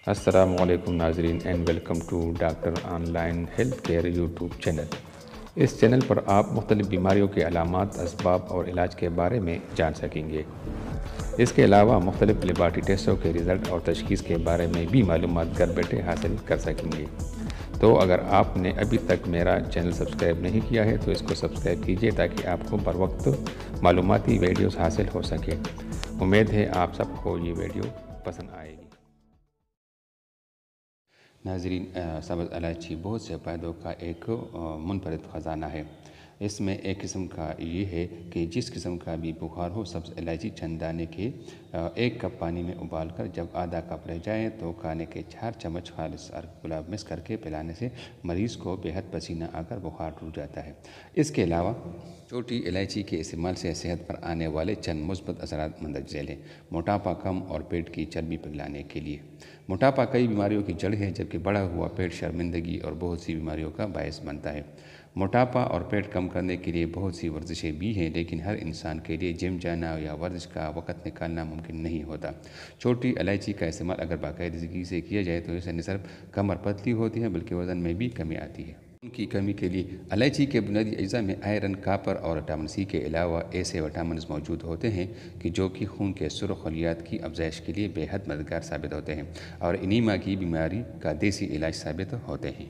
السلام علیکم ناظرین and welcome to doctor online health care YouTube channel. اس چینل پر آپ مختلف بیماریوں کے علامات، اسباب اور علاج کے بارے میں جان سکیں گے۔ اس کے علاوہ مختلف لیبارٹری ٹیسٹوں کے رزلٹ اور تشخیص کے بارے میں بھی معلومات گھر بیٹھے حاصل کر سکیں گے۔ تو اگر آپ نے ابھی تک میرا چینل سبسکرائب نہیں کیا ہے تو اس کو سبسکرائب کیجئے تاکہ آپ کو بروقت معلوماتی ویڈیوز حاصل ہو سکے۔ امید ہے آپ سب کو یہ ویڈیو پسند آئے گی۔ ناظرین، سبز الائچی بہت سے فائدوں کا ایک منفرد خزانہ ہے۔ اس میں ایک قسم کا یہ ہے کہ جس قسم کا بھی بخار ہو، سبز الائچی چند دانے کے 1 کپ پانی میں ابال کر جب آدھا کپ رہ جائے تو کھانے کے 4 چمچ خالص گلاب مکس کر کے پلانے سے مریض کو بے حد پسینہ آ کر بخار ٹوٹ جاتا ہے۔ اس کے علاوہ چھوٹی الائچی کے استعمال سے صحت پر آنے والے چند مثبت اثرات مندرج ذیل ہیں۔ موٹاپا کم اور پیٹ کی چربی پگھلانے کے لیے۔ موٹاپا کئی بیماریوں کی جڑ ہے، جبکہ بڑھا ہوا پیٹ شرمندگی اور بہت سی بیماریوں کا باعث بنتا ہے۔ موٹاپا اور پیٹ کم کرنے کے لیے بہت سی ورزشیں بھی ہیں، لیکن ہر انسان کے لیے جم جانا یا ورزش کا وقت نکالنا ممکن نہیں ہوتا۔ چھوٹی الائچی کا استعمال اگر باقاعدگی سے کیا جائے تو اسے نہ صرف کمر پتلی ہوتی ہے بلکہ وزن میں بھی کمی آتی ہے۔ خون کی کمی کے لیے الائچی کے بنیادی اجزاء میں آئرن، کاپر اور وٹامن سی کے علاوہ ایسے وٹامنز موجود ہوتے ہیں جو کہ خون کے سرخ خلیات کی افزائش کے لیے بے حد مددگار ثابت ہوتے ہیں اور انیمیا کی بیماری کا دیسی علاج ثابت ہوتے ہیں۔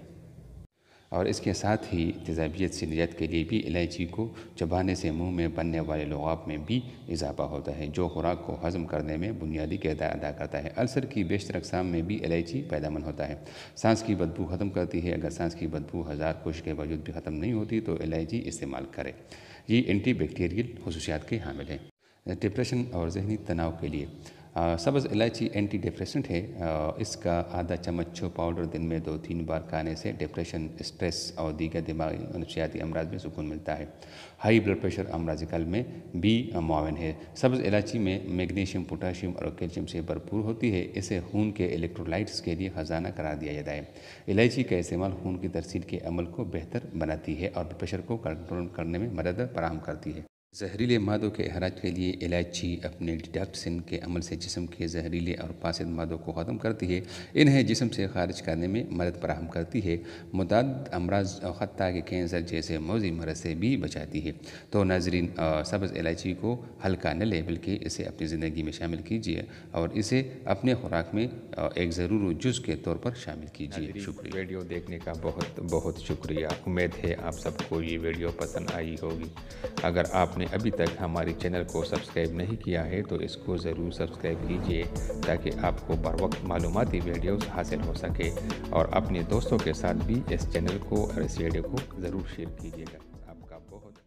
اور اس کے ساتھ ہی تیزابیت سے نجات کے لیے بھی الائچی کو چبانے سے منہ میں بننے والے لغاب میں بھی اضافہ ہوتا ہے، جو خوراک کو ہضم کرنے میں بنیادی کردار ادا کرتا ہے۔ السر کی بیشتر اقسام میں بھی الائچی فائدہ مند ہوتا ہے۔ سانس کی بدبو ختم کرتی ہے۔ اگر سانس کی بدبو 1000 کوشش کے باوجود بھی ختم نہیں ہوتی تو الائچی استعمال کریں۔ یہ اینٹی بیکٹیریل خصوصیات کے حامل ہے۔ ڈپریشن اور ذہنی تناؤ کے لیے سبز الائچی اینٹی ڈپریسنٹ ہے۔ اس کا آدھا چمچ پاؤڈر دن میں 2-3 بار کھانے سے ڈپریشن، اسٹریس اور دیگر دماغی اور نفسیاتی امراض میں سکون ملتا ہے۔ ہائی بلڈ پریشر امراض قلب میں بھی معاون ہے۔ سبز الائچی میں میگنیشیم، پوٹاشیم اور کیلشیم سے بھرپور ہوتی ہے۔ اسے خون کے الیکٹرولائٹس کے لیے خزانہ قرار دیا جاتا ہے۔ الائچی کا استعمال خون کی ترسیل کے عمل کو بہتر بناتی ہے اور بلڈ پریشر کو کنٹرول کرنے میں مدد فراہم کرتی ہے۔ زہریلے مادوں کے اخراج کے لیے الائچی اپنے ڈیٹاکسن کے عمل سے جسم کے زہریلے اور فاسد مادوں کو ختم کرتی ہے، انہیں جسم سے خارج کرنے میں مدد فراہم کرتی ہے، متعدد امراض حتیٰ کہ کینسر جیسے موذی مرض سے بھی بچاتی ہے۔ تو ناظرین، سبز الائچی کو ہلکا نہ لیں بلکہ اسے اپنی زندگی میں شامل کیجیے اور اسے اپنے خوراک میں ایک ضرور جز کے طور پر شامل کیجیے۔ شکریہ۔ ویڈیو دیکھنے کا بہت بہت شکریہ۔ امید ہے آپ سب کو یہ ویڈیو پسند آئی ہوگی۔ اگر آپ نے ابھی تک ہماری چینل کو سبسکرائب نہیں کیا ہے تو اس کو ضرور سبسکرائب کیجئے تاکہ آپ کو بروقت معلوماتی ویڈیوز حاصل ہو سکے، اور اپنے دوستوں کے ساتھ بھی اس چینل کو اور اس ویڈیو کو ضرور شیئر کیجئے گا۔ آپ کا بہت